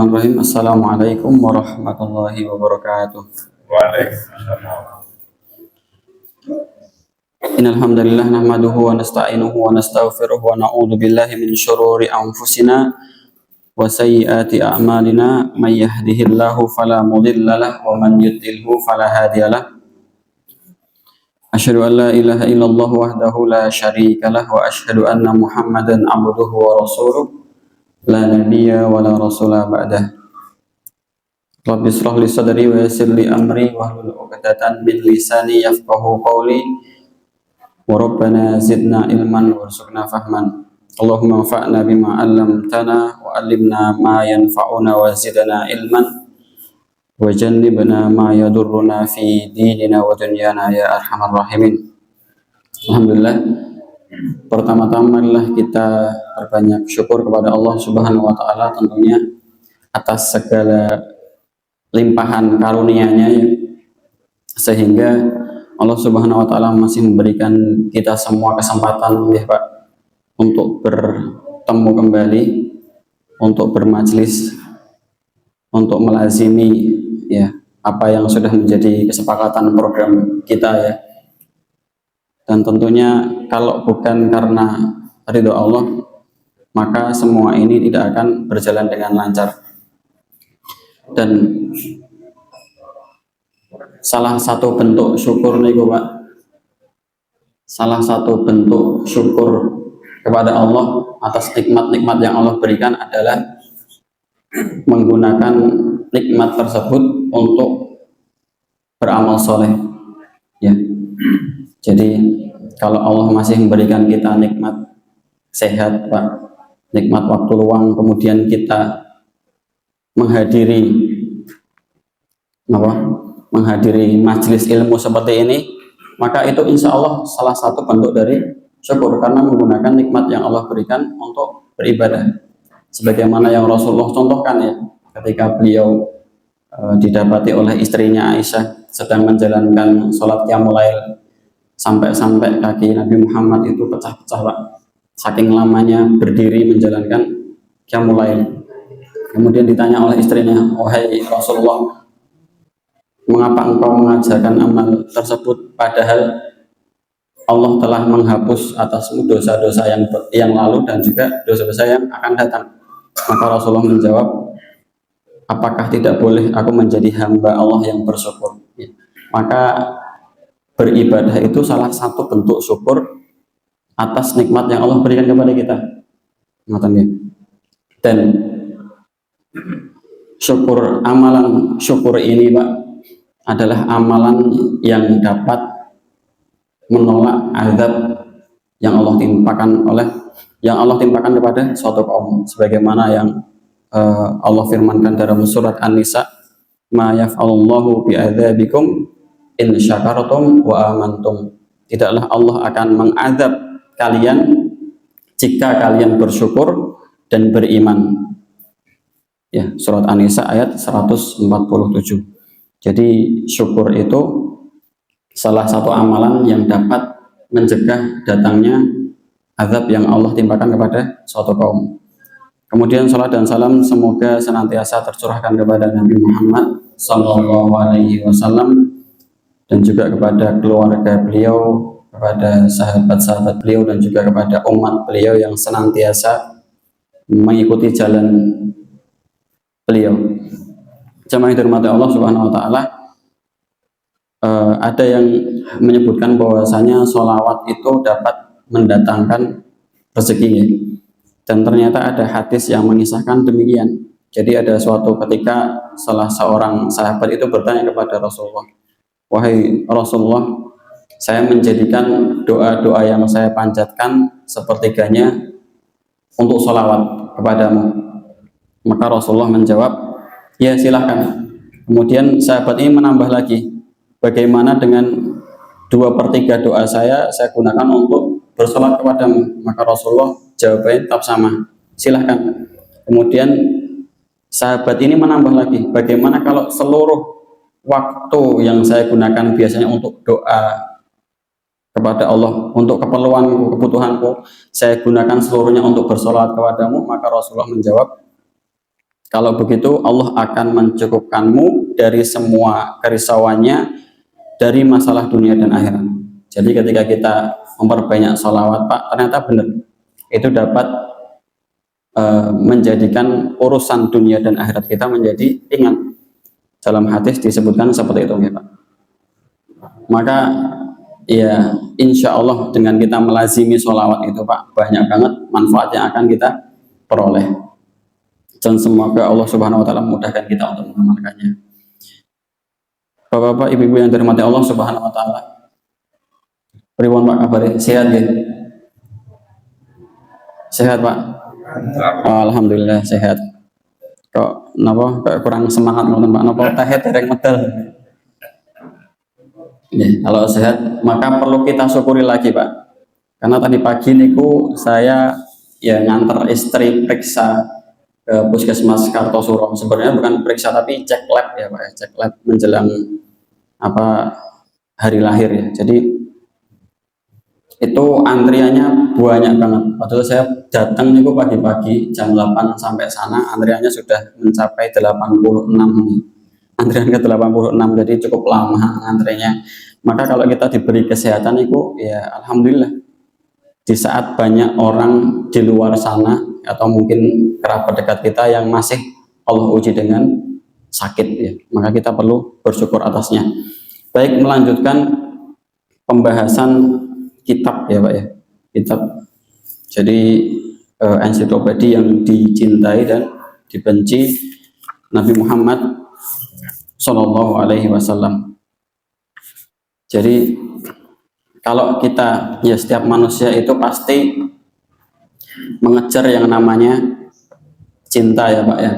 Bismillahirrahmanirrahim. Assalamualaikum warahmatullahi wabarakatuh. Waalaikumsalam. Innal hamdalillah nahmaduhu wa nasta'inuhu wa nastaghfiruh wa na'udzu billahi min syururi anfusina wa sayyiati a'malina may yahdihillahu fala mudilla lahu wa man yudlilhu fala hadiyalah. Asyhadu an la ilaha illallah wahdahu la syarika lah wa asyhadu anna Muhammadan abduhu wa rasuluh la nabiyya wa la rasula ba'dah. Rabbi shrah li sadri wa yassir li amri wahlul 'uqdatam min lisani yafqahu qawli wa rabbana zidna ilman warzuqna fahman. Allahumma anfa'na bima 'allamtana wa 'allimna ma yanfa'una wa zidna ilman wa jannibna ma yadurruna fi dinina wa dunyana ya arhamar rahimin. Alhamdulillah, pertama-tama marilah kita berbanyak syukur kepada Allah Subhanahu wa taala tentunya atas segala limpahan karunia-Nya ya, sehingga Allah Subhanahu wa taala masih memberikan kita semua kesempatan ya Pak untuk bertemu kembali, untuk bermajlis, untuk melazimi ya apa yang sudah menjadi kesepakatan program kita ya. Dan tentunya kalau bukan karena ridho Allah, maka semua ini tidak akan berjalan dengan lancar. Dan salah satu bentuk syukur nih Pak, salah satu bentuk syukur kepada Allah atas nikmat-nikmat yang Allah berikan adalah menggunakan nikmat tersebut untuk beramal soleh ya. Jadi kalau Allah masih memberikan kita nikmat sehat Pak, nikmat waktu luang, kemudian kita menghadiri majelis ilmu seperti ini, maka itu insya Allah salah satu bentuk dari syukur karena menggunakan nikmat yang Allah berikan untuk beribadah. Sebagaimana yang Rasulullah contohkan ya, ketika beliau didapati oleh istrinya Aisyah sedang menjalankan sholat qiyamul lail, sampai-sampai kaki Nabi Muhammad itu pecah-pecah Pak, saking lamanya berdiri menjalankan qiyamul lail. Kemudian ditanya oleh istrinya, "Wahai Rasulullah, mengapa engkau mengajarkan amal tersebut padahal Allah telah menghapus atasmu dosa-dosa yang lalu dan juga dosa-dosa yang akan datang?" Maka Rasulullah menjawab, "Apakah tidak boleh aku menjadi hamba Allah yang bersyukur?" Maka beribadah itu salah satu bentuk syukur atas nikmat yang Allah berikan kepada kita. Dan amalan syukur ini Pak adalah amalan yang dapat menolak azab yang Allah timpakan kepada suatu kaum, sebagaimana yang Allah firmankan dalam surat An-Nisa, "Ma yaf'alullahu bi'adzabikum in syakartum wa amantum." Tidaklah Allah akan mengazab kalian jika kalian bersyukur dan beriman. Ya, surat An-Nisa ayat 147. Jadi syukur itu salah satu amalan yang dapat mencegah datangnya azab yang Allah timpakan kepada suatu kaum. Kemudian salat dan salam semoga senantiasa tercurahkan kepada Nabi Muhammad sallallahu alaihi wasallam dan juga kepada keluarga beliau, kepada sahabat-sahabat beliau dan juga kepada umat beliau yang senantiasa mengikuti jalan beliau. Jamaah yang dirahmati Allah Subhanahu wa taala, ada yang menyebutkan bahwasanya sholawat itu dapat mendatangkan rezeki, dan ternyata ada hadis yang mengisahkan demikian. Jadi ada suatu ketika salah seorang sahabat itu bertanya kepada Rasulullah, "Wahai Rasulullah, saya menjadikan doa-doa yang saya panjatkan sepertiganya untuk sholawat kepadamu." Maka Rasulullah menjawab, "Ya silahkan." Kemudian sahabat ini menambah lagi, "Bagaimana dengan 2/3 doa saya gunakan untuk bersolat kepadamu?" Maka Rasulullah jawabannya tetap sama, "Silahkan." Kemudian sahabat ini menambah lagi, "Bagaimana kalau seluruh waktu yang saya gunakan biasanya untuk doa kepada Allah, untuk keperluanku, kebutuhanku, saya gunakan seluruhnya untuk bersolat kepadamu?" Maka Rasulullah menjawab, Kalau begitu Allah akan mencukupkanmu dari semua kerisauannya dari masalah dunia dan akhirat. Jadi ketika kita memperbanyak sholawat Pak, ternyata benar itu dapat menjadikan urusan dunia dan akhirat kita menjadi ringan. Dalam hadis disebutkan seperti itu ya Pak. Maka ya insya Allah dengan kita melazimi sholawat itu Pak, banyak banget manfaat yang akan kita peroleh. Dan semoga Allah Subhanahu wa taala memudahkan kita untuk mengamalkannya. Bapak-bapak, ibu-ibu yang dirahmati Allah Subhanahu wa taala. Pripun Pak kabare? Sehat ya? Sehat Pak? Oh, alhamdulillah sehat. Kok napa kok kurang semangat ngoten Pak? Napa tahe dereng medal? Ya, kalau sehat maka perlu kita syukuri lagi Pak. Karena tadi pagi niku saya ya nganter istri periksa ke Puskesmas Kartosuro. Sebenarnya bukan periksa tapi cek lab ya Pak, cek lab menjelang apa hari lahir ya. Jadi itu antriannya banyak banget. Padahal saya datang niku pagi-pagi jam 8 sampai sana antriannya sudah mencapai 86. Antrian ke 86, jadi cukup lama antriannya. Maka kalau kita diberi kesehatan itu ya alhamdulillah. Di saat banyak orang di luar sana atau mungkin kerabat dekat kita yang masih Allah uji dengan sakit ya, maka kita perlu bersyukur atasnya. Baik, melanjutkan pembahasan kitab ya Pak ya, kitab. Jadi ensiklopedi yang dicintai dan dibenci Nabi Muhammad Shallallahu Alaihi Wasallam. Jadi kalau kita ya setiap manusia itu pasti mengejar yang namanya cinta ya Pak ya.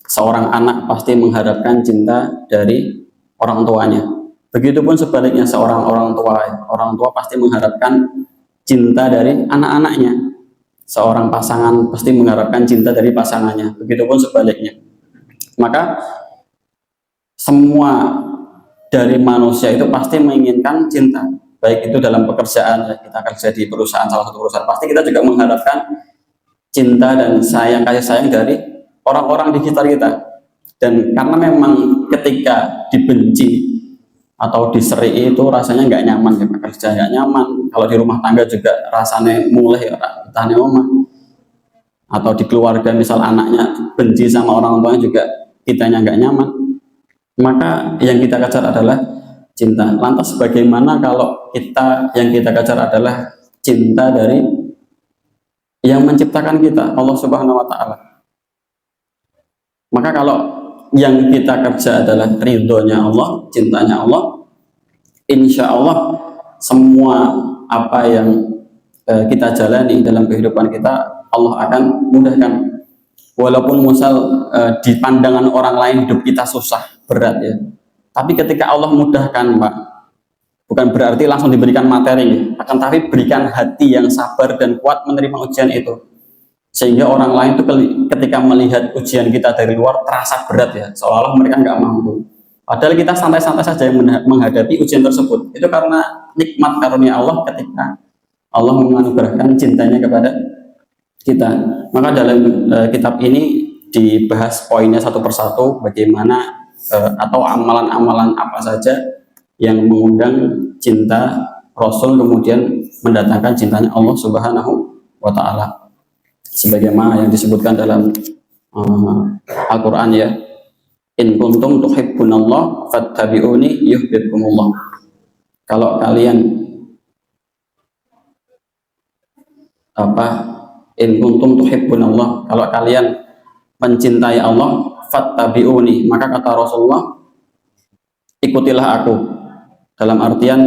Seorang anak pasti mengharapkan cinta dari orang tuanya. Begitupun sebaliknya seorang orang tua pasti mengharapkan cinta dari anak-anaknya. Seorang pasangan pasti mengharapkan cinta dari pasangannya. Begitupun sebaliknya. Maka semua dari manusia itu pasti menginginkan cinta, baik itu dalam pekerjaan ya, kita kerja di perusahaan, salah satu perusahaan, pasti kita juga mengharapkan cinta dan kasih sayang dari orang-orang di sekitar kita. Dan karena memang ketika dibenci atau diseri itu rasanya nggak nyaman ya, kerja nggak nyaman, kalau di rumah tangga juga rasanya mulai ya tanya mama, atau di keluarga misal anaknya benci sama orang tuanya juga kitanya nggak nyaman. Maka yang kita kejar adalah cinta. Lantas bagaimana kalau yang kita kejar adalah cinta dari yang menciptakan kita, Allah Subhanahu wa taala. Maka kalau yang kita kerja adalah ridhonya Allah, cintanya Allah, insya Allah semua apa yang kita jalani dalam kehidupan kita Allah akan mudahkan. Walaupun misal di pandangan orang lain hidup kita susah, berat ya. Tapi ketika Allah mudahkan Pak, bukan berarti langsung diberikan materi ya, akan tapi berikan hati yang sabar dan kuat menerima ujian itu. Sehingga orang lain itu ketika melihat ujian kita dari luar terasa berat ya, seolah-olah mereka nggak mampu. Padahal kita santai-santai saja yang menghadapi ujian tersebut. Itu karena nikmat karunia Allah ketika Allah menganugerahkan cintanya kepada kita. Maka dalam kitab ini dibahas poinnya satu persatu, bagaimana atau amalan-amalan apa saja yang mengundang cinta Rasul kemudian mendatangkan cintanya Allah Subhanahu wa taala. Sebagaimana yang disebutkan dalam Al-Qur'an ya. In kuntum tuhibbunallah fattabi'uni yuhibbukumullah. Kalau kalian in kuntum tuhibbunallah, kalau kalian mencintai Allah, fattabi'uni, maka kata Rasulullah, ikutilah aku. Dalam artian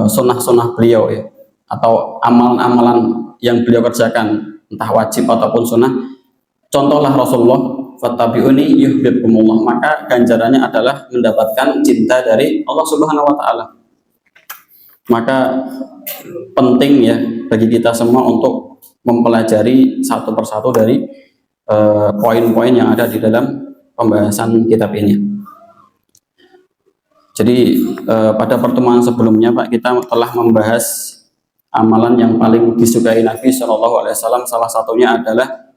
sunnah-sunnah beliau ya, atau amalan-amalan yang beliau kerjakan, entah wajib ataupun sunnah. Contohlah Rasulullah, fattabi'uni yuhibbukumullah, maka ganjarannya adalah mendapatkan cinta dari Allah Subhanahu wa taala. Maka penting ya bagi kita semua untuk mempelajari satu persatu dari poin-poin yang ada di dalam pembahasan kitab ini. Jadi pada pertemuan sebelumnya Pak, kita telah membahas amalan yang paling disukai Nabi Shallallahu Alaihi Wasallam. Salah satunya adalah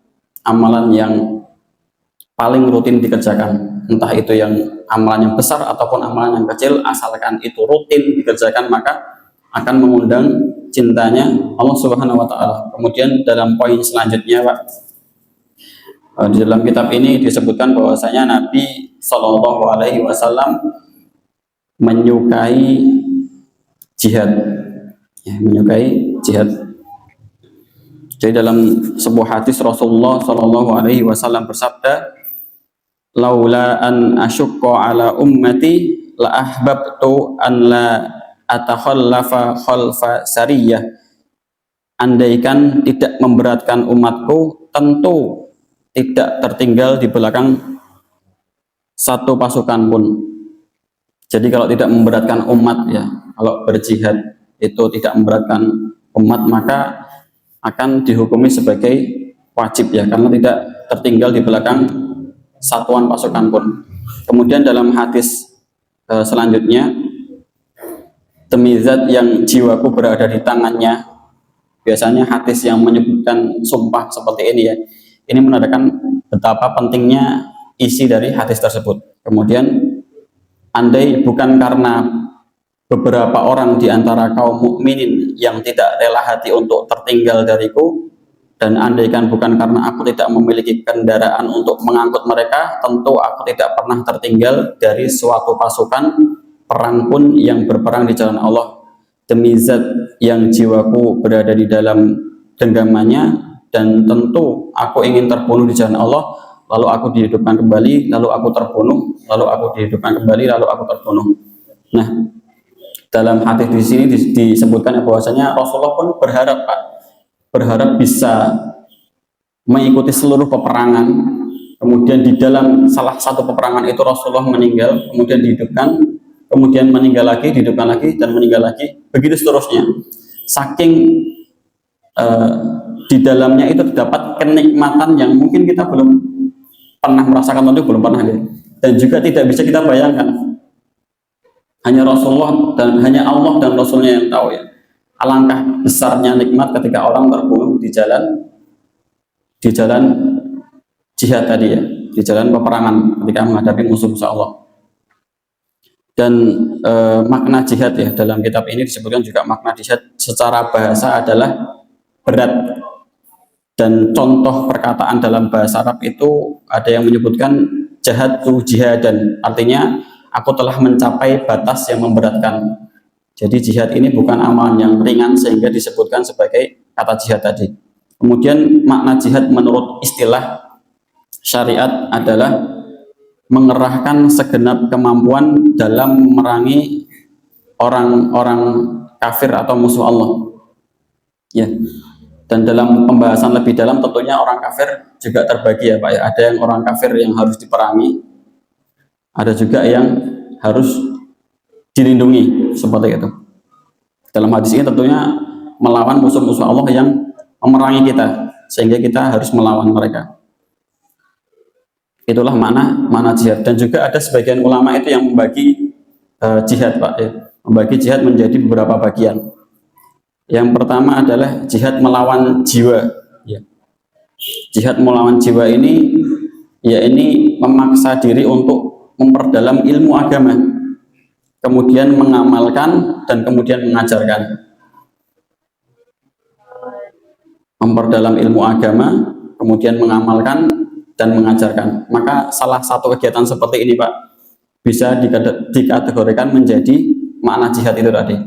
amalan yang paling rutin dikerjakan, entah itu yang amalan yang besar ataupun amalan yang kecil, asalkan itu rutin dikerjakan maka akan mengundang cintanya Allah Subhanahu wa taala. Kemudian dalam poin selanjutnya, Pak, di dalam kitab ini disebutkan bahwasanya Nabi Shallallahu alaihi wasallam menyukai jihad. Ya, menyukai jihad. Jadi dalam sebuah hadis Rasulullah Shallallahu alaihi wasallam bersabda, "Laula an asyqa ala ummati la ahbabtu an la atakhallafa khalfa sariyah." Andaikan tidak memberatkan umatku, tentu tidak tertinggal di belakang satu pasukan pun. Jadi kalau tidak memberatkan umat, ya, kalau berjihad itu tidak memberatkan umat, maka akan dihukumi sebagai wajib, ya, karena tidak tertinggal di belakang satuan pasukan pun. Kemudian dalam hadis selanjutnya, demi zat yang jiwaku berada di tangannya, biasanya hadis yang menyebutkan sumpah seperti ini, ya, ini menandakan betapa pentingnya isi dari hadis tersebut. Kemudian, andai bukan karena beberapa orang di antara kaum mukminin yang tidak rela hati untuk tertinggal dariku, dan andaikan bukan karena aku tidak memiliki kendaraan untuk mengangkut mereka, tentu aku tidak pernah tertinggal dari suatu pasukan perang pun yang berperang di jalan Allah. Demi zat yang jiwaku berada di dalam genggamannya, dan tentu aku ingin terbunuh di jalan Allah, lalu aku dihidupkan kembali, lalu aku terbunuh, lalu aku dihidupkan kembali, lalu aku terbunuh. Nah, dalam hadis di sini disebutkan bahwasanya Rasulullah pun berharap, Pak, berharap bisa mengikuti seluruh peperangan. Kemudian di dalam salah satu peperangan itu Rasulullah meninggal, kemudian dihidupkan, kemudian meninggal lagi, dihidupkan lagi, dan meninggal lagi, begitu seterusnya. Saking di dalamnya itu terdapat kenikmatan yang mungkin kita belum pernah merasakan, tentu belum pernah, ya. Dan juga tidak bisa kita bayangkan. Hanya Rasulullah dan hanya Allah dan Rasulnya yang tahu, ya. Alangkah besarnya nikmat ketika orang terbunuh di jalan jihad tadi, ya, di jalan peperangan ketika menghadapi musuh-musuh Allah. Dan makna jihad, ya, dalam kitab ini disebutkan juga makna jihad secara bahasa adalah berat. Dan contoh perkataan dalam bahasa Arab itu ada yang menyebutkan jahadtu jihadan, artinya aku telah mencapai batas yang memberatkan. Jadi jihad ini bukan amalan yang ringan sehingga disebutkan sebagai kata jihad tadi. Kemudian makna jihad menurut istilah syariat adalah mengerahkan segenap kemampuan dalam memerangi orang-orang kafir atau musuh Allah, ya. Dan dalam pembahasan lebih dalam tentunya orang kafir juga terbagi, ya, Pak, ya. Ada yang orang kafir yang harus diperangi, ada juga yang harus dilindungi, seperti itu. Dalam hadis ini tentunya melawan musuh-musuh Allah yang memerangi kita, sehingga kita harus melawan mereka. Itulah mana jihad. Dan juga ada sebagian ulama itu yang membagi jihad, Pak, ya. Membagi jihad menjadi beberapa bagian. Yang pertama adalah jihad melawan jiwa, ya. Jihad melawan jiwa ini, ya, ini memaksa diri untuk memperdalam ilmu agama, kemudian mengamalkan dan kemudian mengajarkan. Memperdalam ilmu agama, kemudian mengamalkan dan mengajarkan. Maka salah satu kegiatan seperti ini, Pak, bisa dikategorikan menjadi makna jihad itu tadi,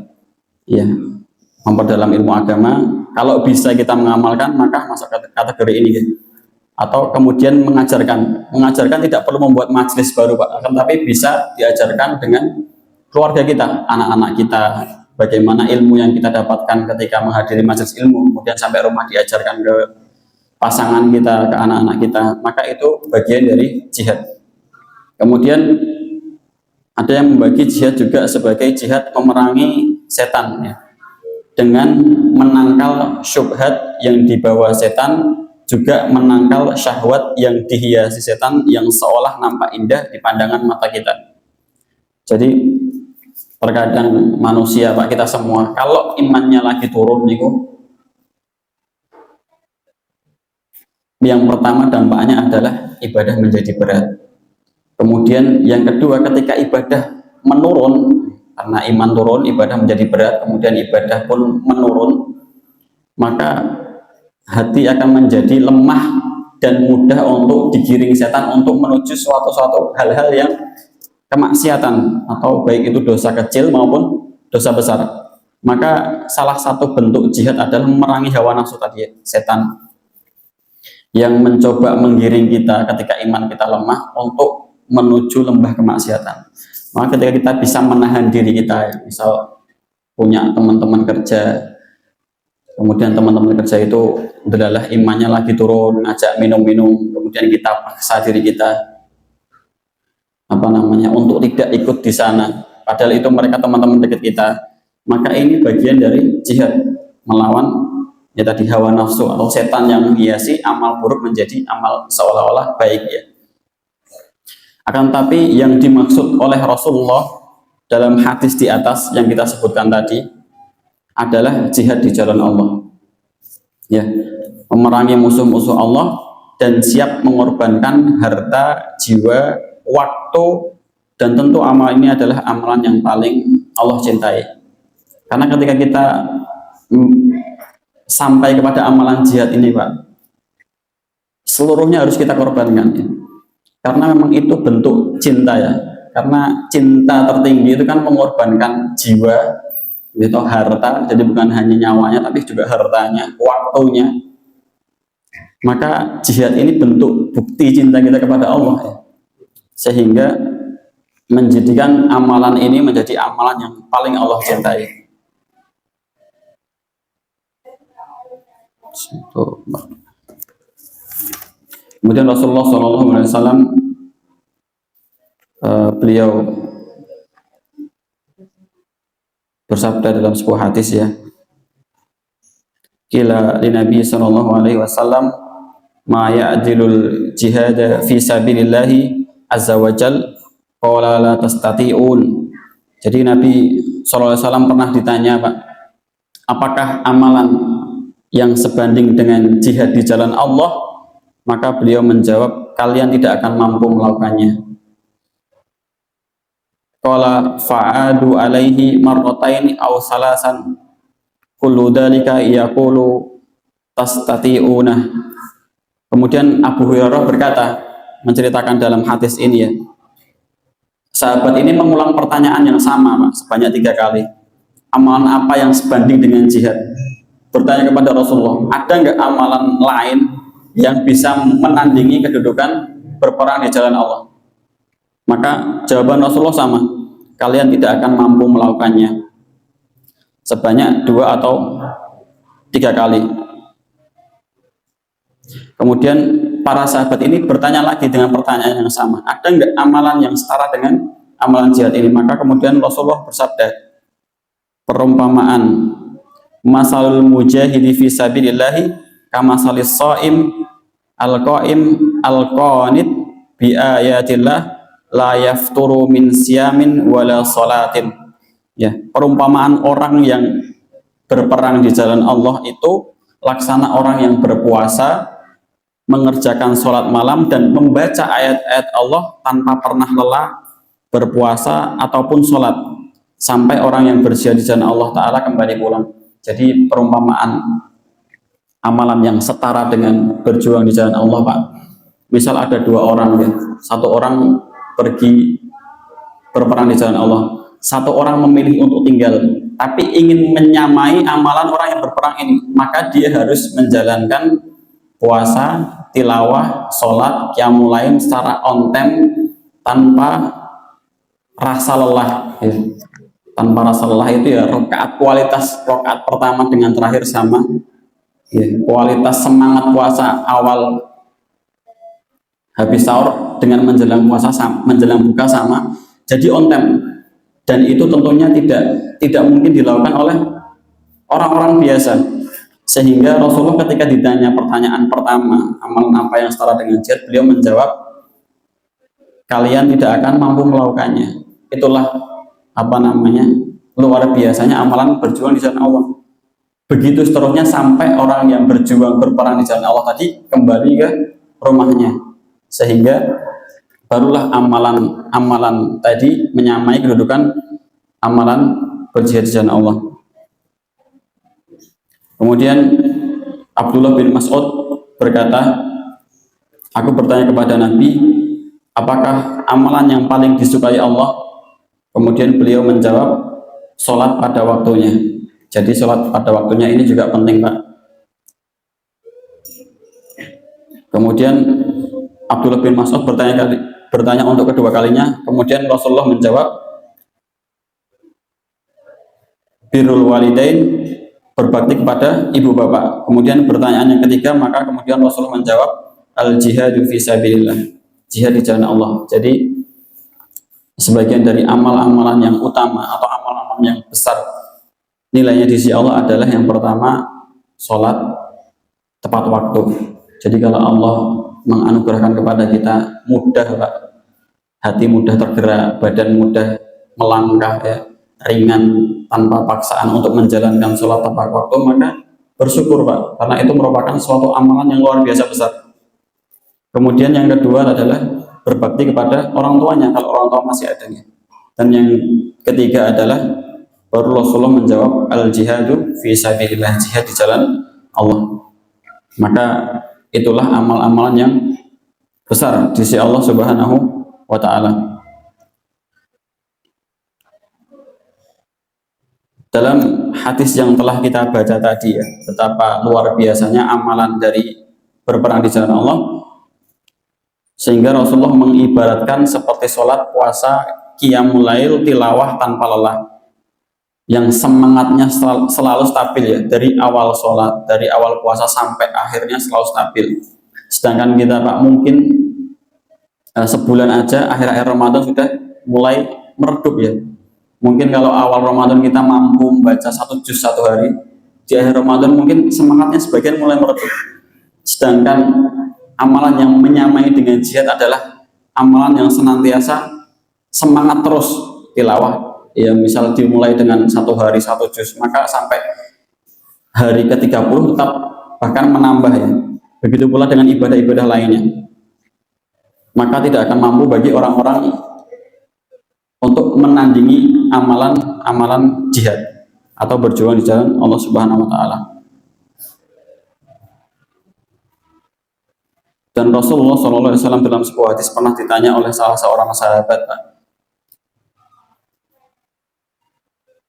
ya. Memperdalam ilmu agama, kalau bisa kita mengamalkan maka masuk kategori ini, gitu. Atau kemudian mengajarkan tidak perlu membuat majelis baru, Pak, tapi bisa diajarkan dengan keluarga kita, anak-anak kita, bagaimana ilmu yang kita dapatkan ketika menghadiri majelis ilmu, kemudian sampai rumah diajarkan ke pasangan kita, ke anak-anak kita, maka itu bagian dari jihad. Kemudian ada yang membagi jihad juga sebagai jihad memerangi setan, ya, dengan menangkal syubhat yang dibawa setan, juga menangkal syahwat yang dihiasi setan yang seolah nampak indah di pandangan mata kita. Jadi terkadang manusia, Pak, kita semua kalau imannya lagi turun niku, Yang pertama dampaknya adalah ibadah menjadi berat. Kemudian yang kedua, ketika ibadah menurun, karena iman turun, ibadah menjadi berat, kemudian ibadah pun menurun, maka hati akan menjadi lemah dan mudah untuk digiring setan untuk menuju suatu hal-hal yang kemaksiatan, atau baik itu dosa kecil maupun dosa besar. Maka salah satu bentuk jihad adalah memerangi hawa nafsu tadi, setan yang mencoba menggiring kita ketika iman kita lemah untuk menuju lembah kemaksiatan. Maka ketika kita bisa menahan diri kita, misal punya teman-teman kerja, kemudian teman-teman kerja itu adalah imannya lagi turun, ngajak minum-minum, kemudian kita paksa diri kita untuk tidak ikut di sana, padahal itu mereka teman-teman dekat kita, maka ini bagian dari jihad melawan ya tadi hawa nafsu atau setan yang menghiasi amal buruk menjadi amal seolah-olah baik ya. Akan tapi yang dimaksud oleh Rasulullah dalam hadis di atas yang kita sebutkan tadi adalah jihad di jalan Allah. Ya, memerangi musuh-musuh Allah dan siap mengorbankan harta, jiwa, waktu, dan tentu amal ini adalah amalan yang paling Allah cintai. Karena ketika kita sampai kepada amalan jihad ini, Pak, seluruhnya harus kita korbankan ya. Karena memang itu bentuk cinta ya. Karena cinta tertinggi itu kan mengorbankan jiwa, itu harta, jadi bukan hanya nyawanya tapi juga hartanya, waktunya. Maka jihad ini bentuk bukti cinta kita kepada Allah ya. Sehingga menjadikan amalan ini menjadi amalan yang paling Allah cintai. Kemudian Rasulullah SAW beliau bersabda dalam sebuah hadis ya, qila li Nabi SAW ma ya'dilul jihad fi sabilillahi azza wa jal qala la tastati'un. Jadi Nabi SAW pernah ditanya, Pak, apakah amalan yang sebanding dengan jihad di jalan Allah? Maka beliau menjawab, kalian tidak akan mampu melakukannya. Qala fa'adu alaihi marrataini aw salasan kullu dzalika yaqulu tastati'una. Kemudian Abu Hurairah berkata, menceritakan dalam hadis ini ya, sahabat ini mengulang pertanyaan yang sama, Pak, sebanyak 3 kali. Amalan apa yang sebanding dengan jihad? Bertanya kepada Rasulullah, ada nggak amalan lain yang bisa menandingi kedudukan berperang di jalan Allah? Maka jawaban Rasulullah sama, kalian tidak akan mampu melakukannya. Sebanyak 2 atau 3 kali. Kemudian para sahabat ini bertanya lagi dengan pertanyaan yang sama, ada nggak amalan yang setara dengan amalan jihad ini? Maka kemudian Rasulullah bersabda, perumpamaan masalul mujahidi fi sabilillahi kamasalis shaim al-qaim al-qanit bi ayatillah la yafturu min siyamin wala salatin. Ya, perumpamaan orang yang berperang di jalan Allah itu laksana orang yang berpuasa, mengerjakan sholat malam dan membaca ayat-ayat Allah tanpa pernah lelah berpuasa ataupun sholat sampai orang yang berjihad di jalan Allah Ta'ala kembali pulang. Jadi perumpamaan amalan yang setara dengan berjuang di jalan Allah, Pak. Misal ada 2 orang ya, 1 orang pergi berperang di jalan Allah, 1 orang memilih untuk tinggal tapi ingin menyamai amalan orang yang berperang ini, maka dia harus menjalankan puasa, tilawah, sholat, qiyamul lail secara on time tanpa rasa lelah ya. Tanpa rasa lelah itu ya, kualitas rakaat pertama dengan terakhir sama ya, kualitas semangat puasa awal habis sahur dengan menjelang puasa menjelang buka sama, jadi on time. Dan itu tentunya tidak mungkin dilakukan oleh orang-orang biasa. Sehingga Rasulullah ketika ditanya pertanyaan pertama, amalan apa yang setara dengan jihad, beliau menjawab, kalian tidak akan mampu melakukannya. Itulah luar biasanya amalan berjuang di jalan Allah. begitu seterusnya sampai orang yang berjuang berperang di jalan Allah tadi kembali ke rumahnya, sehingga barulah amalan tadi menyamai kedudukan amalan berjihad di jalan Allah. Kemudian Abdullah bin Mas'ud berkata, aku bertanya kepada Nabi, apakah amalan yang paling disukai Allah? Kemudian beliau menjawab, sholat pada waktunya. Jadi sholat pada waktunya ini juga penting, Pak. Kemudian Abdullah bin Mas'ud bertanya untuk kedua kalinya. Kemudian Rasulullah menjawab, birrul walidain, berbakti kepada ibu bapak. Kemudian pertanyaan yang ketiga, maka kemudian Rasulullah menjawab, al jihadu fi sabilillah, jihad di jalan Allah. Jadi sebagian dari amal-amalan yang utama atau amal-amalan yang besar nilainya di sisi Allah adalah yang pertama, sholat tepat waktu. Jadi kalau Allah menganugerahkan kepada kita mudah, Pak, hati mudah tergerak, badan mudah melangkah, ya, ringan tanpa paksaan untuk menjalankan sholat tepat waktu, maka bersyukur, Pak, karena itu merupakan suatu amalan yang luar biasa besar. Kemudian yang kedua adalah berbakti kepada orang tuanya kalau orang tua masih adanya. Dan yang ketiga adalah baru Rasulullah menjawab al jihadu fi sabilillah, jihad di jalan Allah. Maka itulah amal-amalan yang besar di sisi Allah Subhanahu wa taala. Dalam hadis yang telah kita baca tadi, ya, betapa luar biasanya amalan dari berperang di jalan Allah, sehingga Rasulullah mengibaratkan seperti sholat, puasa, qiyamul lail, tilawah tanpa lelah, yang semangatnya selalu stabil, ya, dari awal sholat, dari awal puasa sampai akhirnya selalu stabil. Sedangkan kita, Pak, mungkin sebulan aja akhir-akhir Ramadan sudah mulai meredup, ya. Mungkin kalau awal Ramadan kita mampu membaca 1 juz 1 hari, di akhir Ramadan mungkin semangatnya sebagian mulai meredup. Sedangkan amalan yang menyamai dengan jihad adalah amalan yang senantiasa semangat terus tilawah. Ya, misal dimulai dengan 1 hari 1 juz, maka sampai hari ke-30 tetap bahkan menambah, ya. Begitu pula dengan ibadah-ibadah lainnya. Maka tidak akan mampu bagi orang-orang untuk menandingi amalan jihad atau berjuang di jalan Allah Subhanahu wa taala. Dan Rasulullah SAW dalam sebuah hadis pernah ditanya oleh salah seorang sahabat,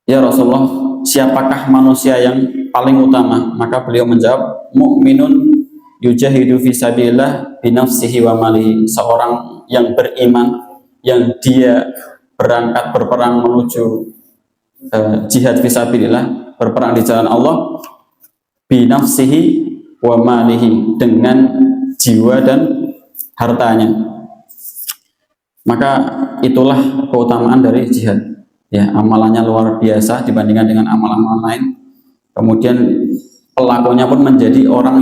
ya Rasulullah, siapakah manusia yang paling utama? Maka beliau menjawab, mu'minun yujahidu fi sabilillah bi nafsihi wa malihi, seorang yang beriman yang dia berangkat berperang menuju jihad fi sabilillah, berperang di jalan Allah, bi nafsihi wa malihi, dengan jiwa dan hartanya. Maka itulah keutamaan dari jihad, ya, amalannya luar biasa dibandingkan dengan amalan-amalan lain. Kemudian pelakunya pun menjadi orang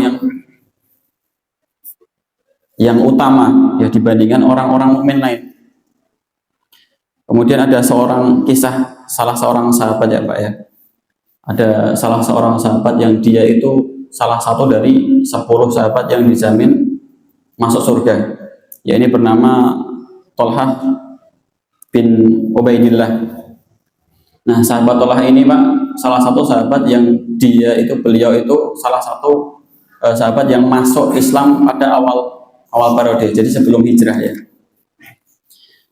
yang utama, ya, dibandingkan orang-orang mukmin lain. Kemudian ada seorang kisah salah seorang sahabat, ya, Pak, ya. Ada salah seorang sahabat yang dia itu salah satu dari 10 sahabat yang dijamin masuk surga. Ya, ini bernama Tolhah bin Ubaidillah. Nah, sahabat Tolhah ini, Pak, salah satu sahabat yang beliau itu salah satu sahabat yang masuk Islam pada awal periode, jadi sebelum hijrah, ya.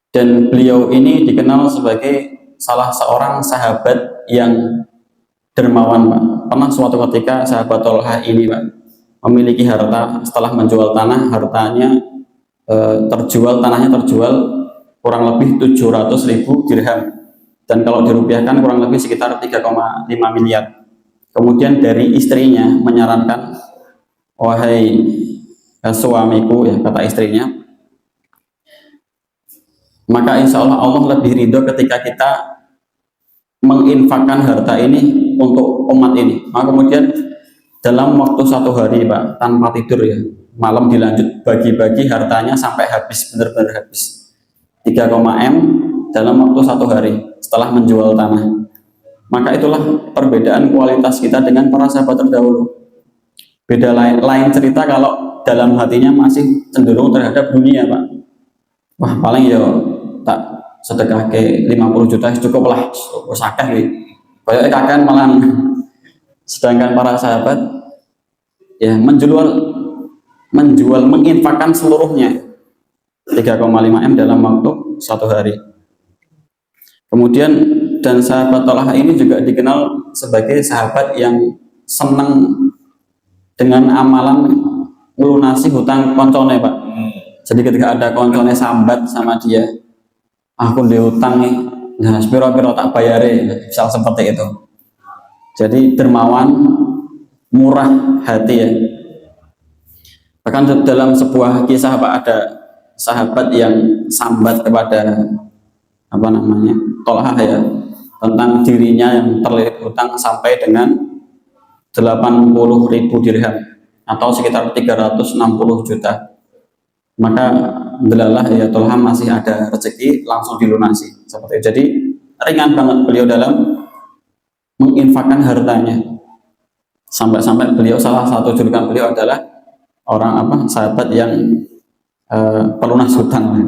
Dan beliau ini dikenal sebagai salah seorang sahabat yang dermawan, Pak. Pernah suatu ketika sahabat Tolhah ini, Pak, memiliki harta. Setelah menjual tanah, tanahnya terjual kurang lebih 700.000 dirham, dan kalau dirupiahkan kurang lebih sekitar 3,5 miliar. Kemudian dari istrinya menyarankan, wahai suamiku, ya, kata istrinya, maka insya Allah lebih ridho ketika kita menginfakkan harta ini untuk umat ini. Maka kemudian dalam waktu 1 hari, Pak, tanpa tidur, ya, malam dilanjut bagi-bagi hartanya sampai habis, benar-benar habis 3,m dalam waktu 1 hari setelah menjual tanah. Maka itulah perbedaan kualitas kita dengan para sahabat terdahulu. Beda lain cerita kalau dalam hatinya masih cenderung terhadap dunia, Pak. Wah, paling ya tak sedekah ke 50 juta cukup lah, wis akeh iki. Kayak kakek malah. Sedangkan para sahabat ya menjual menginfakkan seluruhnya 3,5 M dalam waktu 1 hari. Kemudian dan sahabat Thalhah ini juga dikenal sebagai sahabat yang senang dengan amalan melunasi hutang koncone, Pak. Jadi ketika ada koncone sambat sama dia, aku diutang nih, nah spiro-piro tak bayari, misal seperti itu. Jadi dermawan, murah hati ya. Bahkan dalam sebuah kisah, Pak, ada sahabat yang sambat kepada Thalhah ya, tentang dirinya yang terlilit hutang sampai dengan 80.000 dirham atau sekitar 360 juta. Maka delalah ya Thalhah masih ada rezeki, langsung dilunasi seperti itu. Jadi ringan banget beliau dalam menginfakkan hartanya. Sampai-sampai beliau, salah satu julukan beliau adalah sahabat yang pelunas hutang.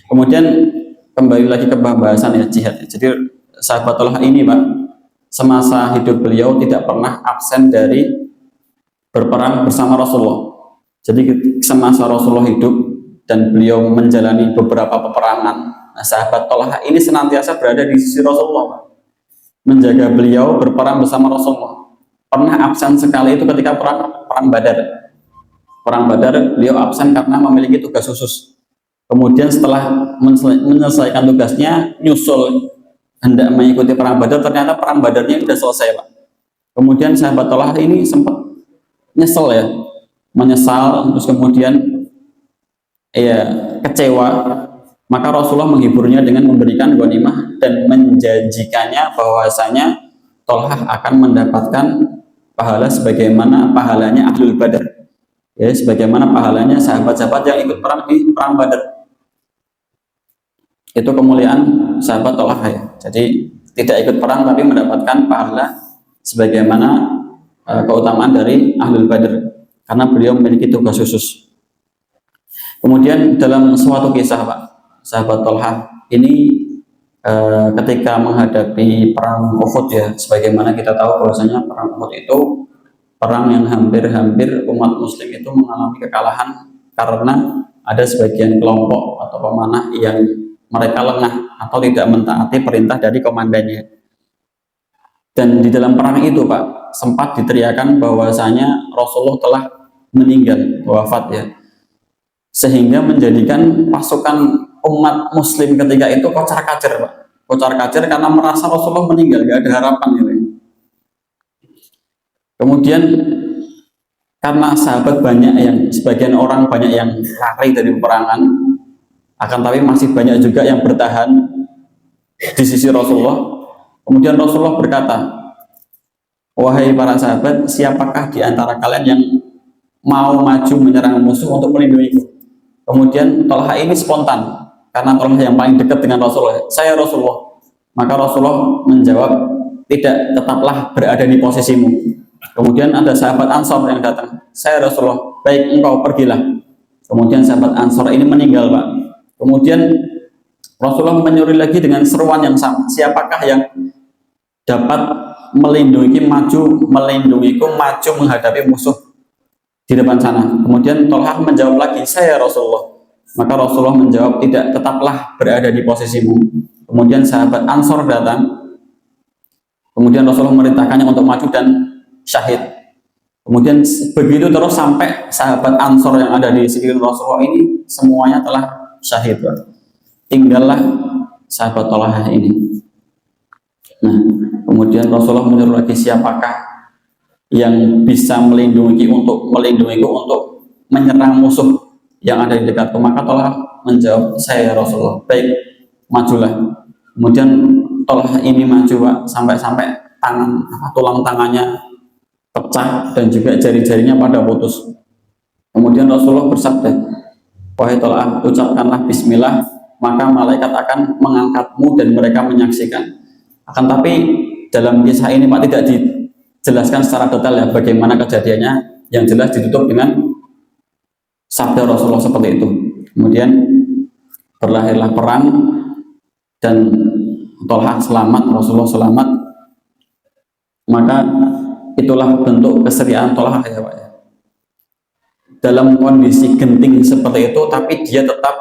Kemudian kembali lagi ke pembahasan ya jihad. Jadi sahabat Thalhah ini, Pak, semasa hidup beliau tidak pernah absen dari berperang bersama Rasulullah. Jadi semasa Rasulullah hidup dan beliau menjalani beberapa peperangan, nah, sahabat Thalhah ini senantiasa berada di sisi Rasulullah, Pak, menjaga beliau berperang bersama Rasulullah. Pernah absen sekali itu ketika perang Badar. Perang Badar beliau absen karena memiliki tugas khusus. Kemudian setelah menyelesaikan tugasnya, nyusul hendak mengikuti perang Badar, ternyata perang Badarnya sudah selesai, Pak. Kemudian sahabat Thalhah ini sempat menyesal, terus kemudian ya kecewa. Maka Rasulullah menghiburnya dengan memberikan ghanimah dan menjanjikannya bahwasanya Thalhah akan mendapatkan pahala sebagaimana pahalanya Ahlul Badar, ya, sebagaimana pahalanya sahabat-sahabat yang ikut perang di perang Badar. Itu kemuliaan sahabat Thalhah ya. Jadi tidak ikut perang tapi mendapatkan pahala sebagaimana keutamaan dari Ahlul Badar karena beliau memiliki tugas khusus. Kemudian dalam suatu kisah, Pak, sahabat Thalhah ini ketika menghadapi perang Uhud ya, sebagaimana kita tahu bahwasanya perang Uhud itu perang yang hampir-hampir umat muslim itu mengalami kekalahan karena ada sebagian kelompok atau pemanah yang mereka lengah atau tidak mentaati perintah dari komandannya. Dan di dalam perang itu, Pak, sempat diteriakan bahwasanya Rasulullah telah meninggal, wafat ya, sehingga menjadikan pasukan umat muslim ketika itu kocar-kacir, Pak, kocar-kacir karena merasa Rasulullah meninggal, gak ada harapan gitu. Kemudian karena sahabat banyak yang, sebagian orang banyak yang lari dari peperangan, akan tapi masih banyak juga yang bertahan di sisi Rasulullah. Kemudian Rasulullah berkata, wahai para sahabat, siapakah di antara kalian yang mau maju menyerang musuh untuk melindungiku? Kemudian Thalhah ini spontan, karena Thalhah yang paling dekat dengan Rasulullah, saya Rasulullah. Maka Rasulullah menjawab, tidak, tetaplah berada di posisimu. Kemudian ada sahabat Ansor yang datang, saya Rasulullah, baik, engkau pergilah. Kemudian sahabat Ansor ini meninggal, Pak. Kemudian Rasulullah menyuruh lagi dengan seruan yang sama, siapakah yang dapat melindungiku maju menghadapi musuh di depan sana. Kemudian Thalhah menjawab lagi, saya Rasulullah. Maka Rasulullah menjawab, tidak, tetaplah berada di posisimu. Kemudian sahabat Ansor datang. Kemudian Rasulullah memerintahkannya untuk maju dan syahid. Kemudian begitu terus sampai sahabat Ansor yang ada di sekitar Rasulullah ini semuanya telah syahid, Pak. Tinggallah sahabat Thalhah ini. Nah, kemudian Rasulullah menyuruh lagi, siapakah yang bisa melindungiku untuk menyerang musuh yang ada di dekatku? Maka Thalhah menjawab, saya Rasulullah, baik, majulah. Kemudian Thalhah ini maju, Pak, sampai tulang tangannya pecah dan juga jari-jarinya pada putus. Kemudian Rasulullah bersabda, wahai Thalhah, ucapkanlah bismillah, maka malaikat akan mengangkatmu dan mereka menyaksikan. Akan tapi dalam kisah ini Pak tidak dijelaskan secara detail ya bagaimana kejadiannya, yang jelas ditutup dengan sabda Rasulullah seperti itu. Kemudian berlahirlah perang dan Tolha selamat, Rasulullah selamat, maka itulah bentuk keseriaan Tolha ya Pak ya. Dalam kondisi genting seperti itu, tapi dia tetap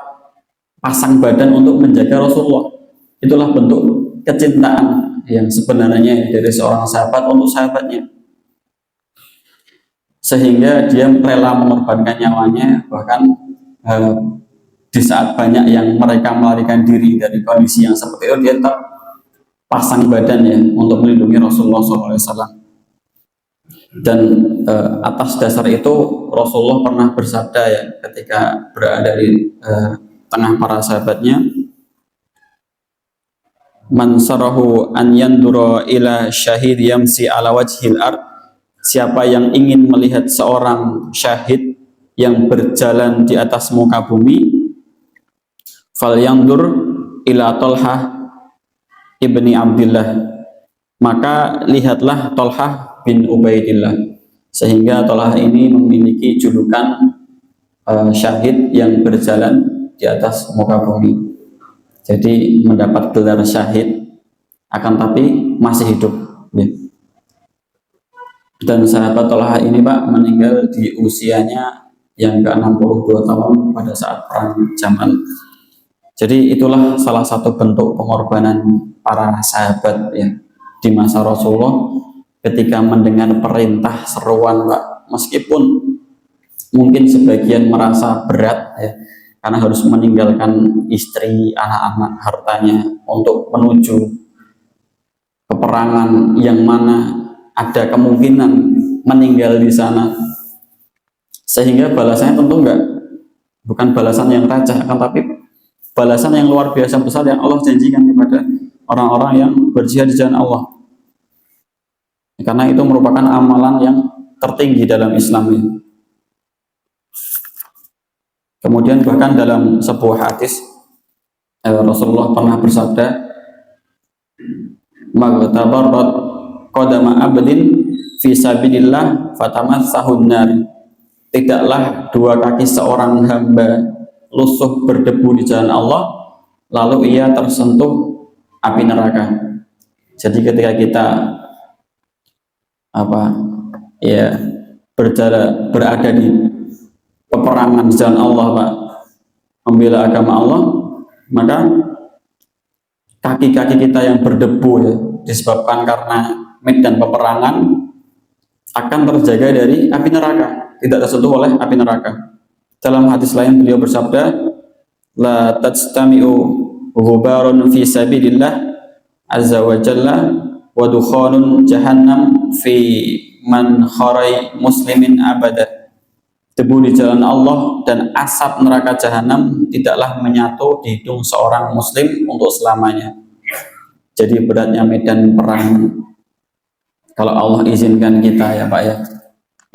pasang badan untuk menjaga Rasulullah. Itulah bentuk kecintaan yang sebenarnya dari seorang sahabat untuk sahabatnya, sehingga dia rela mengorbankan nyawanya, bahkan di saat banyak yang mereka melarikan diri dari kondisi yang seperti itu, dia tetap pasang badan ya untuk melindungi Rasulullah SAW. Dan atas dasar itu Rasulullah pernah bersabda ya ketika berada di tengah para sahabatnya, man sarahu an yandura ila syahid yamsi ala wajhil ard, siapa yang ingin melihat seorang syahid yang berjalan di atas muka bumi, fal yandur ila Tolha ibni Abdillah, maka lihatlah Tolha bin Ubaidillah. Sehingga Tolha ini memiliki julukan syahid yang berjalan di atas muka bumi. Jadi mendapat gelar syahid, akan tapi masih hidup ya. Dan sahabat Tolha ini Pak meninggal di usianya yang ke-62 tahun pada saat perang Jamal. Jadi itulah salah satu bentuk pengorbanan para sahabat ya di masa Rasulullah ketika mendengar perintah seruan Pak, meskipun mungkin sebagian merasa berat ya, karena harus meninggalkan istri, anak-anak, hartanya untuk menuju peperangan yang mana ada kemungkinan meninggal di sana, sehingga balasannya tentu bukan balasan yang receh, akan tapi balasan yang luar biasa besar yang Allah janjikan kepada orang-orang yang berjihad di jalan Allah. Karena itu merupakan amalan yang tertinggi dalam Islam ini. Kemudian bahkan dalam sebuah hadis Rasulullah pernah bersabda, "Magtabarat qadama abdin fi sabilillah fatamassahun nar." Tidaklah dua kaki seorang hamba lusuh berdebu di jalan Allah lalu ia tersentuh api neraka. Jadi ketika kita berada di peperangan di jalan Allah Pak, membela agama Allah, maka kaki-kaki kita yang berdebu ya, disebabkan karena medan peperangan, akan terjaga dari api neraka, tidak tersentuh oleh api neraka. Dalam hadis lain beliau bersabda, la tajtami'u ghubarun fi sabilillah azza wa jalla wa dukhanun jahannam fi man kharai muslimin abada. Debu di jalan Allah dan asap neraka jahanam tidaklah menyatu di hidung seorang muslim untuk selamanya. Jadi beratnya medan perang, kalau Allah izinkan kita ya Pak ya,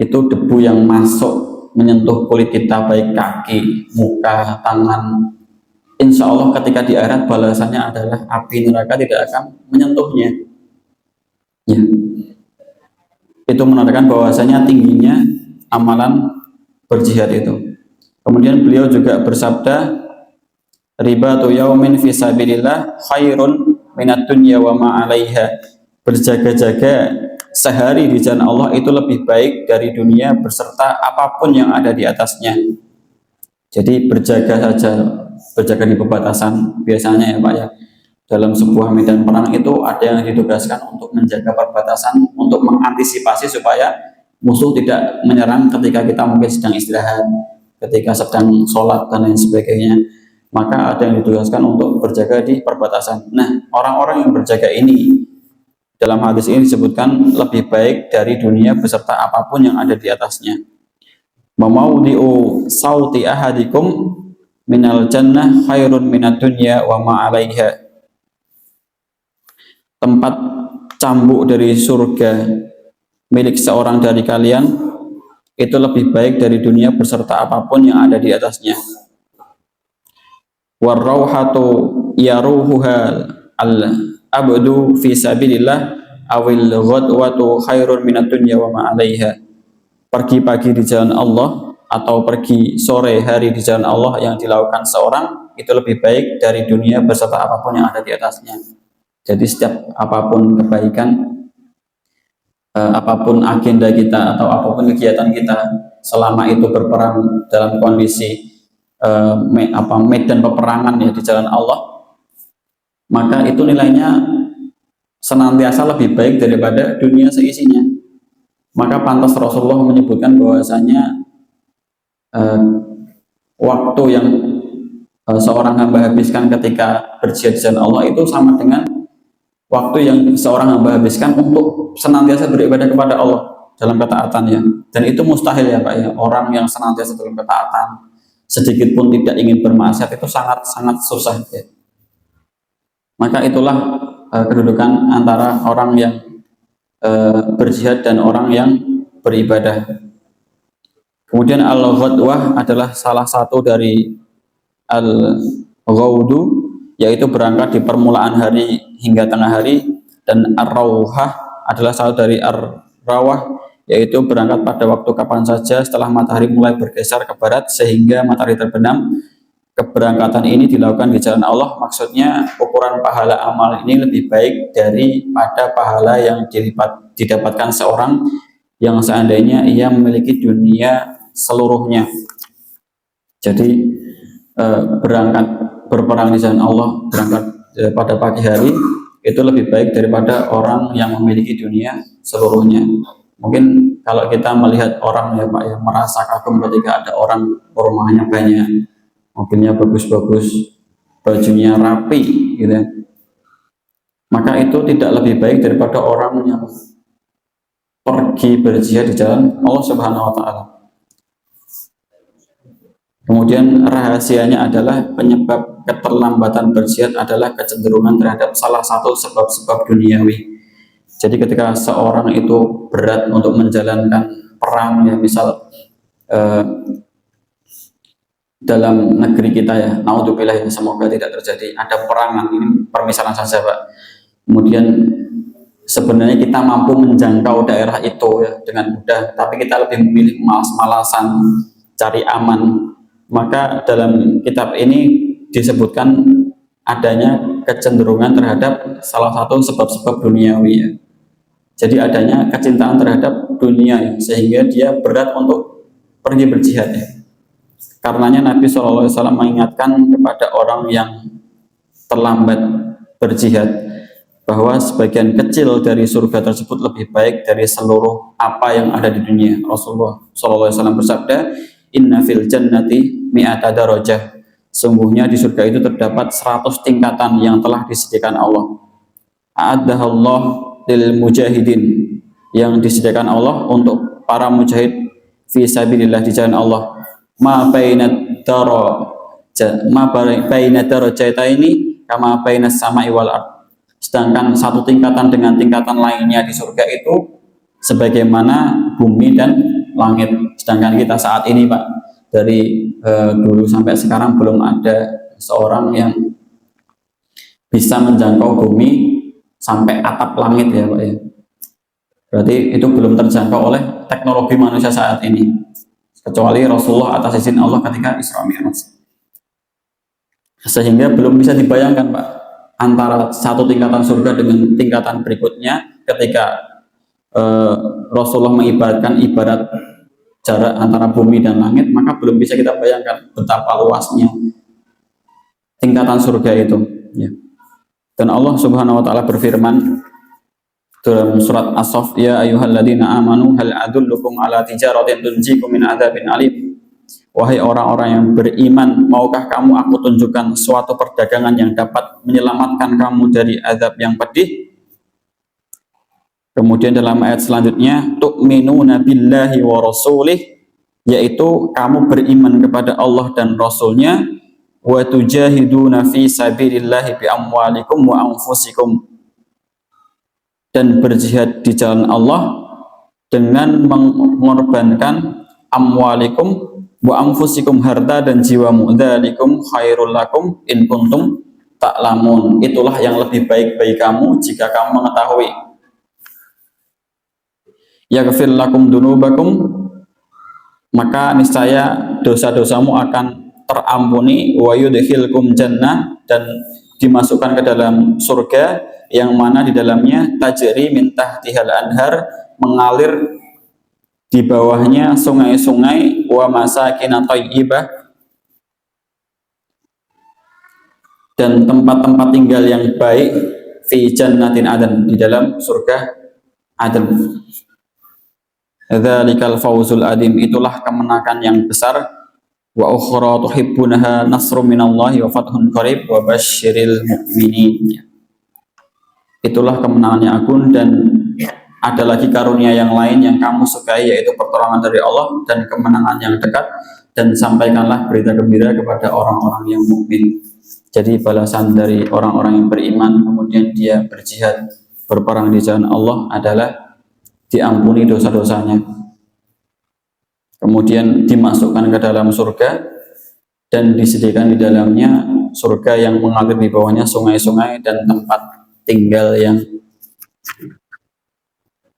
itu debu yang masuk menyentuh kulit kita, baik kaki, muka, tangan, insya Allah ketika di akhirat balasannya adalah api neraka tidak akan menyentuhnya ya. Itu menandakan bahwasanya tingginya amalan berjihad itu. Kemudian beliau juga bersabda, ribatu yaumin fi sabilillah khairun minad dunya wa ma 'alaiha. Berjaga-jaga sehari di jalan Allah itu lebih baik dari dunia beserta apapun yang ada di atasnya. Jadi berjaga saja, berjaga di perbatasan biasanya ya Pak ya. Dalam sebuah medan perang itu ada yang ditugaskan untuk menjaga perbatasan, untuk mengantisipasi supaya musuh tidak menyerang ketika kita mungkin sedang istirahat, ketika sedang sholat dan lain sebagainya. Maka ada yang ditugaskan untuk berjaga di perbatasan. Nah, orang-orang yang berjaga ini dalam hadis ini disebutkan lebih baik dari dunia beserta apapun yang ada di atasnya. Mamaudi'u sauti ahadikum minal jannah khairun minad dunya wa ma 'alaiha. Tempat cambuk dari surga milik seorang dari kalian itu lebih baik dari dunia beserta apapun yang ada di atasnya. Warauhatu yaruhuha al-abdu fi sabilillah awil ghadwatu khairun minad dunya wa ma 'alaiha. Pergi pagi di jalan Allah atau pergi sore hari di jalan Allah yang dilakukan seorang itu lebih baik dari dunia beserta apapun yang ada di atasnya. Jadi setiap apapun kebaikan, apapun agenda kita atau apapun kegiatan kita, selama itu berperang dalam kondisi medan peperangan ya di jalan Allah, maka itu nilainya senantiasa lebih baik daripada dunia seisinya. Maka pantas Rasulullah menyebutkan bahwasanya waktu yang seorang hamba habiskan ketika berjihad di jalan Allah itu sama dengan waktu yang seorang hamba habiskan untuk senantiasa beribadah kepada Allah dalam ketaatan ya. Dan itu mustahil ya Pak ya, orang yang senantiasa dalam ketaatan sedikit pun tidak ingin bermaksiat itu sangat susah ya. Maka itulah kedudukan antara orang yang berjihad dan orang yang beribadah. Kemudian al-ghadwah adalah salah satu dari al-ghaudu, yaitu berangkat di permulaan hari hingga tengah hari, dan ar-rawhah adalah salah dari ar-rawah, yaitu berangkat pada waktu kapan saja setelah matahari mulai bergeser ke barat sehingga matahari terbenam. Keberangkatan ini dilakukan di jalan Allah, maksudnya ukuran pahala amal ini lebih baik daripada pahala yang didapatkan seorang yang seandainya ia memiliki dunia seluruhnya. Jadi berangkat berperang di jalan Allah, berangkat pada pagi hari itu lebih baik daripada orang yang memiliki dunia seluruhnya. Mungkin kalau kita melihat orang ya Pak yang merasa kagum ketika ada orang rumahnya banyak, mobilnya bagus-bagus, bajunya rapi gitu ya, maka itu tidak lebih baik daripada orang yang pergi berjihad di jalan Allah Subhanahu wa Ta'ala. Kemudian rahasianya adalah penyebab keterlambatan berjihad adalah kecenderungan terhadap salah satu sebab-sebab duniawi. Jadi ketika seorang itu berat untuk menjalankan perang ya, misal dalam negeri kita ya, naudzubillah, semoga tidak terjadi, ada perangan, ini permisalan saja Pak. Kemudian sebenarnya kita mampu menjangkau daerah itu ya dengan mudah, tapi kita lebih memilih malas-malasan cari aman. Maka dalam kitab ini disebutkan adanya kecenderungan terhadap salah satu sebab-sebab duniawi ya. Jadi adanya kecintaan terhadap dunia ya, sehingga dia berat untuk pergi berjihad ya. Karenanya Nabi SAW mengingatkan kepada orang yang terlambat berjihad bahwa sebagian kecil dari surga tersebut lebih baik dari seluruh apa yang ada di dunia. Rasulullah SAW bersabda, "Inna fil jannati mi'ata darajah." Sungguhnya di surga itu terdapat 100 tingkatan yang telah disediakan Allah. A'addahallah lil mujahidin, yang disediakan Allah untuk para mujahid fi sabilillah di jalan Allah. Ma bainad darajataini kama bainas sama'i wal ard. Sedangkan satu tingkatan dengan tingkatan lainnya di surga itu sebagaimana bumi dan langit. Sedangkan kita saat ini Pak, dari dulu sampai sekarang belum ada seorang yang bisa menjangkau bumi sampai atap langit ya Pak ya. Berarti itu belum terjangkau oleh teknologi manusia saat ini, kecuali Rasulullah atas izin Allah ketika Isra Mi'raj. Sehingga belum bisa dibayangkan Pak, antara satu tingkatan surga dengan tingkatan berikutnya ketika Rasulullah mengibaratkan ibarat jarak antara bumi dan langit, maka belum bisa kita bayangkan betapa luasnya tingkatan surga itu ya. Dan Allah Subhanahu wa Ta'ala berfirman dalam surat As-Saff, "Ya ayyuhalladzina amanu hal adullukum ala tijaratin tunjikum min adzabin alim." Wahai orang-orang yang beriman, maukah kamu aku tunjukkan suatu perdagangan yang dapat menyelamatkan kamu dari azab yang pedih? Kemudian dalam ayat selanjutnya, tu'minuna billahi wa rasulih, yaitu kamu beriman kepada Allah dan Rasulnya, wa tujahiduna fi sabilillahi bi amwalikum wa anfusikum, dan berjihad di jalan Allah dengan mengorbankan amwalikum wa anfusikum, harta dan jiwamu, dzalikum khairul lakum in kuntum ta'lamun. Itulah yang lebih baik bagi kamu jika kamu mengetahui. yaghfir lakum dunubakum, maka niscaya dosa-dosamu akan terampuni, wa yudkhilkum jannah, dan dimasukkan ke dalam surga yang mana di dalamnya tajri min tahtihal anhar, mengalir di bawahnya sungai-sungai, wa masakin thayyibah, dan tempat-tempat tinggal yang baik, fi jannatin adan, di dalam surga Aden. Dzalikal fawzul adim, itulah kemenangan yang besar. Wa ukhra tuhibbunaha nasrum minallahi wa fathun qarib wa basyiril mu'minin. Itulah kemenangan yang agung, dan ada lagi karunia yang lain yang kamu sukai, yaitu pertolongan dari Allah dan kemenangan yang dekat, dan sampaikanlah berita gembira kepada orang-orang yang mukmin. Jadi balasan dari orang-orang yang beriman kemudian dia berjihad berperang di jalan Allah adalah diampuni dosa-dosanya, kemudian dimasukkan ke dalam surga, dan disediakan di dalamnya surga yang mengalir di bawahnya sungai-sungai dan tempat tinggal yang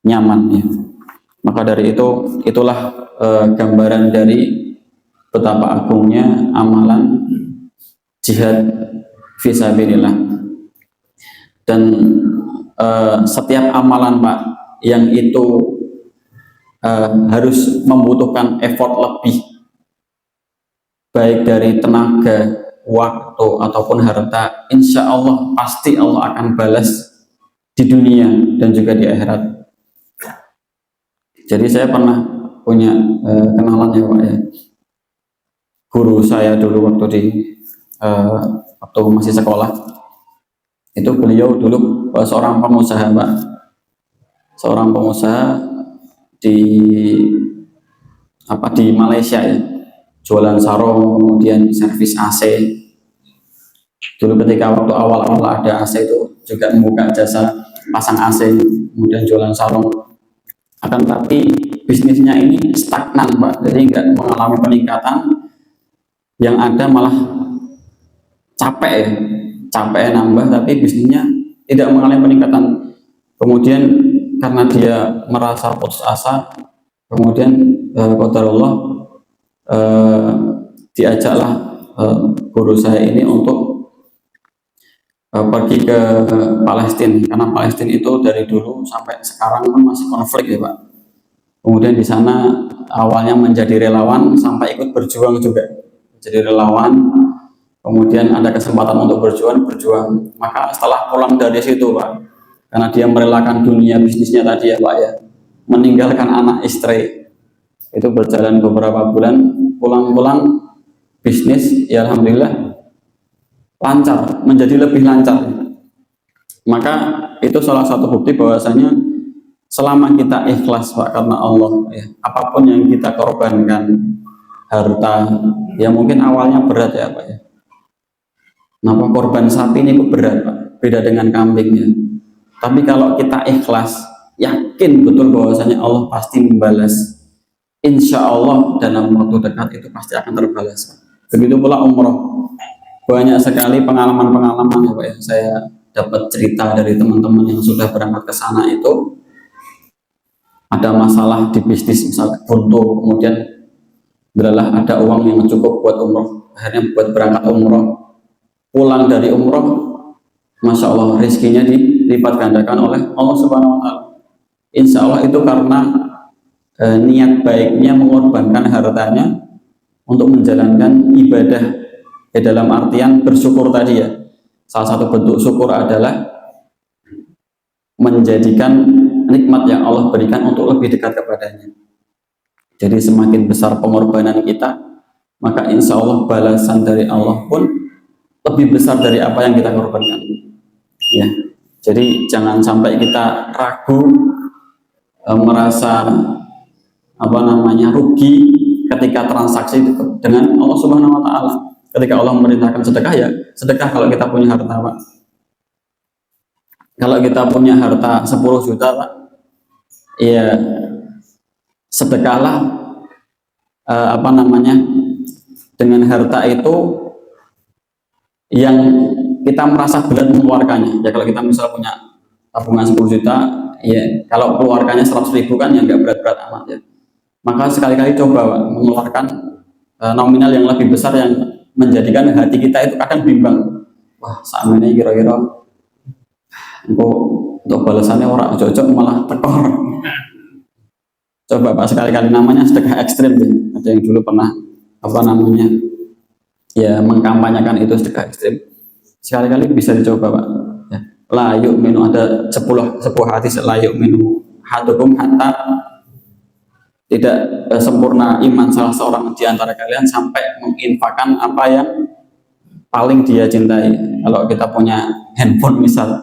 nyaman, ya. Maka dari itu, itulah gambaran dari betapa agungnya amalan jihad fisabilillah. Dan setiap amalan, Pak, yang itu harus membutuhkan effort lebih, baik dari tenaga, waktu, ataupun harta, insya Allah pasti Allah akan balas di dunia dan juga di akhirat. Jadi saya pernah punya kenalan, ya Pak, ya. Guru saya dulu waktu masih sekolah, itu beliau dulu seorang pengusaha, Pak. Seorang pengusaha di Malaysia, ya, jualan sarung, kemudian servis AC. Dulu ketika waktu awal-awal ada AC itu juga membuka jasa pasang AC, kemudian jualan sarung. Akan tapi bisnisnya ini stagnan, Pak, jadi nggak mengalami peningkatan, yang ada malah capek nambah, tapi bisnisnya tidak mengalami peningkatan. Kemudian karena dia merasa putus asa, kemudian qadarullah diajaklah guru saya ini untuk pergi ke Palestina, karena Palestina itu dari dulu sampai sekarang kan masih konflik, ya Pak. Kemudian di sana awalnya menjadi relawan sampai ikut berjuang juga, jadi relawan. Kemudian ada kesempatan untuk berjuang. Maka setelah pulang dari situ, Pak, karena dia merelakan dunia bisnisnya tadi, ya Pak, ya, meninggalkan anak istri, itu berjalan beberapa bulan, pulang bisnis, ya alhamdulillah lancar, menjadi lebih lancar. Maka itu salah satu bukti bahwasanya selama kita ikhlas, Pak, karena Allah, ya, apapun yang kita korbankan, harta, ya mungkin awalnya berat, ya Pak, ya. Kenapa korban sapi ini kok berat, Pak? Beda dengan kambingnya. Tapi kalau kita ikhlas, yakin betul bahwasanya Allah pasti membalas. Insya Allah dalam waktu dekat itu pasti akan terbalas, Pak. Begitu pula umroh. Banyak sekali pengalaman-pengalaman, ya Pak, ya. Saya dapat cerita dari teman-teman yang sudah berangkat ke sana, itu ada masalah di bisnis, misalnya buntu, kemudian beralah ada uang yang cukup buat umroh, akhirnya buat berangkat umroh. Pulang dari umroh, masya Allah, rezekinya dilipat gandakan oleh Allah Subhanahu Wa Taala. Insya Allah itu karena niat baiknya mengorbankan hartanya untuk menjalankan ibadah, ya, dalam artian bersyukur tadi, ya. Salah satu bentuk syukur adalah menjadikan nikmat yang Allah berikan untuk lebih dekat kepadanya. Jadi semakin besar pengorbanan kita, maka insya Allah balasan dari Allah pun lebih besar dari apa yang kita korbankan, ya. Jadi jangan sampai kita ragu, merasa rugi ketika transaksi dengan Allah Subhanahu Wa Taala. Ketika Allah memerintahkan sedekah, ya sedekah kalau kita punya harta, Pak. Kalau kita punya harta 10 juta, Pak, ya sedekahlah dengan harta itu yang kita merasa berat mengeluarkannya. Ya kalau kita misal punya tabungan 10 juta, ya kalau keluarganya 100.000 kan ya nggak berat-berat amat ya. Maka sekali-kali coba Pak, mengeluarkan nominal yang lebih besar yang menjadikan hati kita itu kadang bimbang. Wah, sama ini kira-kira untuk balasannya orang cocok malah tekor. Coba Pak sekali-kali, namanya sedekah ekstrim ya. Ada yang dulu pernah apa namanya ya mengkampanyekan itu sedekah ekstrim. Sekali-kali bisa dicoba Pak. Ya. La yu'minu, ada sebuah hadis, la yu'minu hadukum hatta, tidak sempurna iman salah seorang di antara kalian sampai menginfakkan apa yang paling dia cintai. Kalau kita punya handphone misal,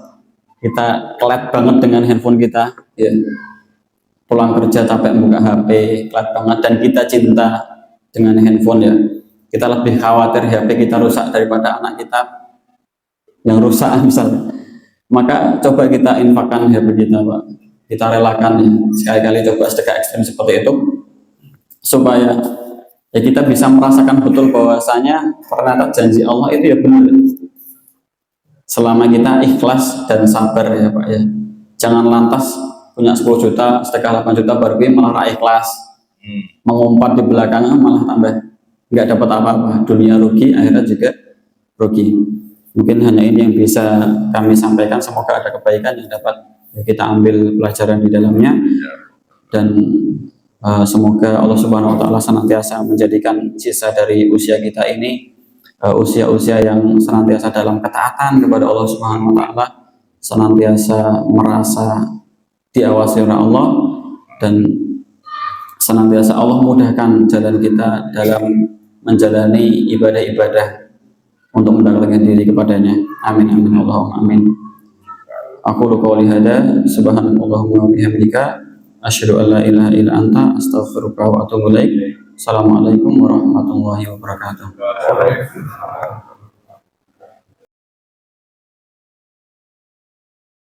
kita kelet banget dengan handphone kita, ya. Pulang kerja capek buka HP, kelet banget, dan kita cinta dengan handphone ya. Kita lebih khawatir HP kita rusak daripada anak kita yang rusak misalnya. Maka coba kita infakkan HP kita Pak. Kita relakan ya. Sekali-kali coba sedekah ekstrim seperti itu supaya ya kita bisa merasakan betul bahwasanya ternyata janji Allah itu ya benar. Selama kita ikhlas dan sabar ya Pak ya. Jangan lantas punya 10 juta, sedekah 8 juta baru malah ikhlas. Mengumpat di belakangnya malah tambah nggak dapat apa-apa, dunia rugi, akhirat juga rugi. Mungkin hanya ini yang bisa kami sampaikan. Semoga ada kebaikan yang dapat kita ambil pelajaran di dalamnya, dan semoga Allah Subhanahu Wa Taala senantiasa menjadikan sisa dari usia kita ini usia-usia yang senantiasa dalam ketaatan kepada Allah Subhanahu Wa Taala, senantiasa merasa diawasi oleh Allah, dan senantiasa Allah mudahkan jalan kita dalam menjalani ibadah-ibadah untuk mendekatkan diri kepadanya. Amin amin Allahumma amin. Aku qouli hada, subhanallahumma wa bihamdika, asyhadu an la ilaha illa anta, astaghfiruka wa atubu ilaik. Assalamualaikum warahmatullahi wabarakatuh.